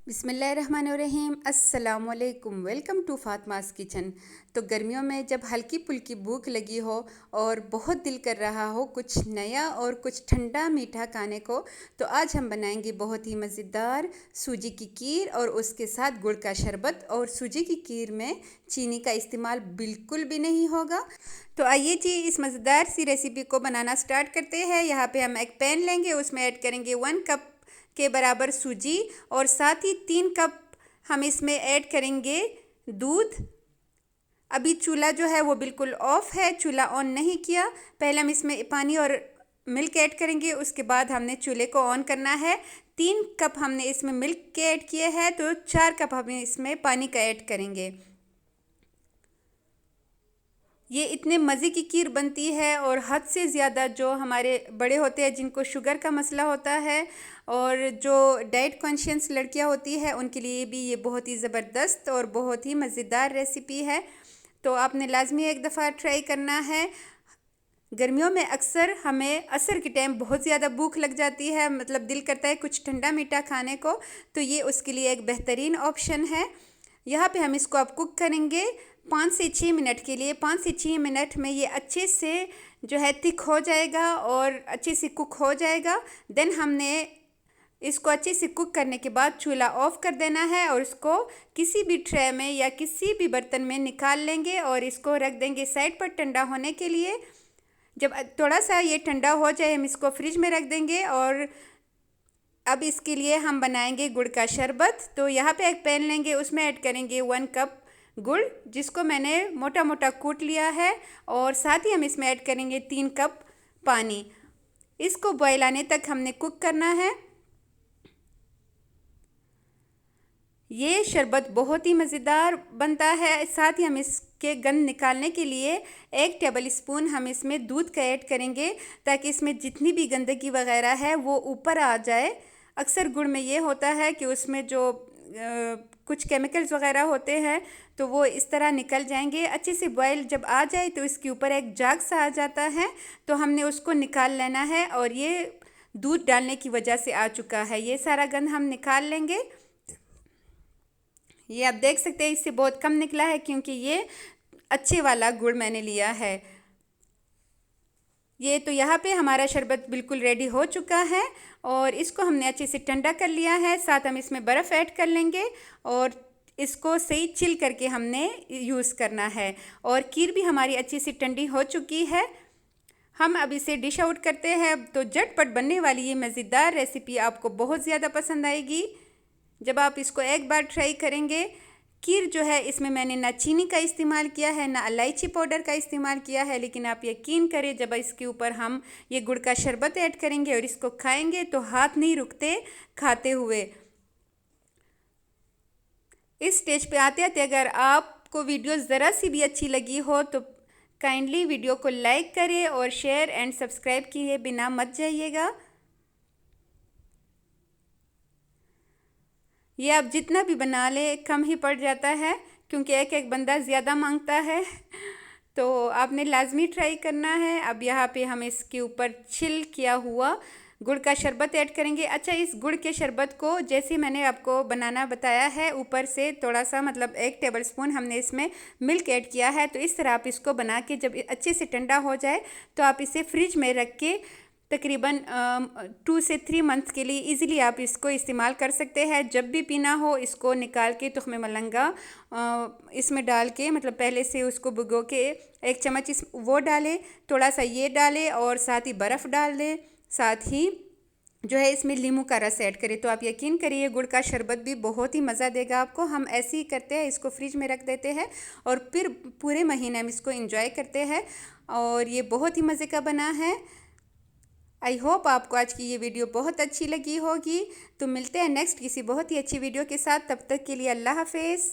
बिस्मिल्लाहिर्रहमानिर्रहीम, अस्सलाम वालेकुम। Welcome to Fatima's kitchen. तो गर्मियों में जब हल्की फुल्की भूख लगी हो और बहुत दिल कर रहा हो कुछ नया और कुछ ठंडा मीठा खाने को, तो आज हम बनाएंगे बहुत ही मज़ेदार सूजी की खीर और उसके साथ गुड़ का शरबत। और सूजी की खीर में चीनी का इस्तेमाल बिल्कुल भी नहीं होगा। तो आइए जी, इस मज़ेदार सी रेसिपी को बनाना स्टार्ट करते हैं। यहाँ पे हम एक पैन लेंगे, उसमें ऐड करेंगे 1 कप के बराबर सूजी और साथ ही 3 कप हम इसमें ऐड करेंगे दूध। अभी चूल्हा जो है वो बिल्कुल ऑफ है, चूल्हा ऑन नहीं किया। पहले हम इसमें पानी और मिल्क ऐड करेंगे, उसके बाद हमने चूल्हे को ऑन करना है। 3 कप हमने इसमें मिल्क के ऐड किए हैं, तो 4 कप हम इसमें पानी का ऐड करेंगे। ये इतने मज़े की खीर बनती है और हद से ज़्यादा जो हमारे बड़े होते हैं जिनको शुगर का मसला होता है और जो डाइट कॉन्शियस लड़कियां होती है उनके लिए भी ये बहुत ही ज़बरदस्त और बहुत ही मज़ेदार रेसिपी है। तो आपने लाजमी एक दफ़ा ट्राई करना है। गर्मियों में अक्सर हमें असर के टाइम बहुत ज़्यादा भूख लग जाती है, मतलब दिल करता है कुछ ठंडा मीठा खाने को, तो ये उसके लिए एक बेहतरीन ऑप्शन है। यहाँ पे हम इसको अब कुक करेंगे 5 से 6 मिनट के लिए। 5 से 6 मिनट में ये अच्छे से जो है थिक हो जाएगा और अच्छे से कुक हो जाएगा। देन हमने इसको अच्छे से कुक करने के बाद चूल्हा ऑफ कर देना है और इसको किसी भी ट्रे में या किसी भी बर्तन में निकाल लेंगे और इसको रख देंगे साइड पर ठंडा होने के लिए। जब थोड़ा सा ये ठंडा हो जाए हम इसको फ्रिज में रख देंगे। और अब इसके लिए हम बनाएंगे गुड़ का शरबत। तो यहाँ पे एक पैन लेंगे, उसमें ऐड करेंगे 1 कप गुड़, जिसको मैंने मोटा मोटा कूट लिया है, और साथ ही हम इसमें ऐड करेंगे 3 कप पानी। इसको बॉयल आने तक हमने कुक करना है। ये शरबत बहुत ही मज़ेदार बनता है। साथ ही हम इसके गंध निकालने के लिए 1 टेबल स्पून हम इसमें दूध का ऐड करेंगे, ताकि इसमें जितनी भी गंदगी वगैरह है वो ऊपर आ जाए। अक्सर गुड़ में ये होता है कि उसमें जो कुछ केमिकल्स वगैरह होते हैं तो वो इस तरह निकल जाएंगे। अच्छे से बॉयल जब आ जाए तो इसके ऊपर एक जाग सा आ जाता है, तो हमने उसको निकाल लेना है। और ये दूध डालने की वजह से आ चुका है, ये सारा गंद हम निकाल लेंगे। ये आप देख सकते हैं इससे बहुत कम निकला है, क्योंकि ये अच्छे वाला गुड़ मैंने लिया है। ये तो यहाँ पे हमारा शरबत बिल्कुल रेडी हो चुका है और इसको हमने अच्छे से ठंडा कर लिया है। साथ हम इसमें बर्फ़ ऐड कर लेंगे और इसको सही चिल करके हमने यूज़ करना है। और खीर भी हमारी अच्छी सी ठंडी हो चुकी है। हम अब इसे डिश आउट करते हैं। तो झटपट बनने वाली ये मज़ेदार रेसिपी आपको बहुत ज़्यादा पसंद आएगी जब आप इसको एक बार ट्राई करेंगे। खीर जो है इसमें मैंने ना चीनी का इस्तेमाल किया है ना इलायची पाउडर का इस्तेमाल किया है, लेकिन आप यकीन करें जब इसके ऊपर हम ये गुड़ का शरबत ऐड करेंगे और इसको खाएंगे तो हाथ नहीं रुकते खाते हुए। इस स्टेज पे आते आते अगर आपको वीडियो ज़रा सी भी अच्छी लगी हो तो काइंडली वीडियो को लाइक करें और शेयर एंड सब्सक्राइब किए बिना मत जाइएगा। ये आप जितना भी बना ले कम ही पड़ जाता है, क्योंकि एक एक बंदा ज़्यादा मांगता है। तो आपने लाजमी ट्राई करना है। अब यहाँ पे हम इसके ऊपर छिल किया हुआ गुड़ का शरबत ऐड करेंगे। अच्छा, इस गुड़ के शरबत को जैसे मैंने आपको बनाना बताया है, ऊपर से थोड़ा सा मतलब 1 टेबल स्पून हमने इसमें मिल्क ऐड किया है। तो इस तरह आप इसको बना के जब अच्छे से ठंडा हो जाए तो आप इसे फ्रिज में रख के तकरीबन 2 से 3 मंथ्स के लिए इजीली आप इसको इस्तेमाल कर सकते हैं। जब भी पीना हो इसको निकाल के तुख्मे मलंगा इसमें डाल के, मतलब पहले से उसको भिगो के 1 चम्मच वो डालें, थोड़ा सा ये डालें और साथ ही बर्फ़ डाल दें। साथ ही जो है इसमें नींबू का रस ऐड करें। तो आप यकीन करिए गुड़ का शरबत भी बहुत ही मज़ा देगा आपको। हम ऐसे ही करते हैं, इसको फ्रिज में रख देते हैं और फिर पूरे महीने हम इसको एंजॉय करते हैं और ये बहुत ही मज़े का बना है। आई होप आपको आज की ये वीडियो बहुत अच्छी लगी होगी। तो मिलते हैं नेक्स्ट किसी बहुत ही अच्छी वीडियो के साथ। तब तक के लिए अल्लाह हाफिज़।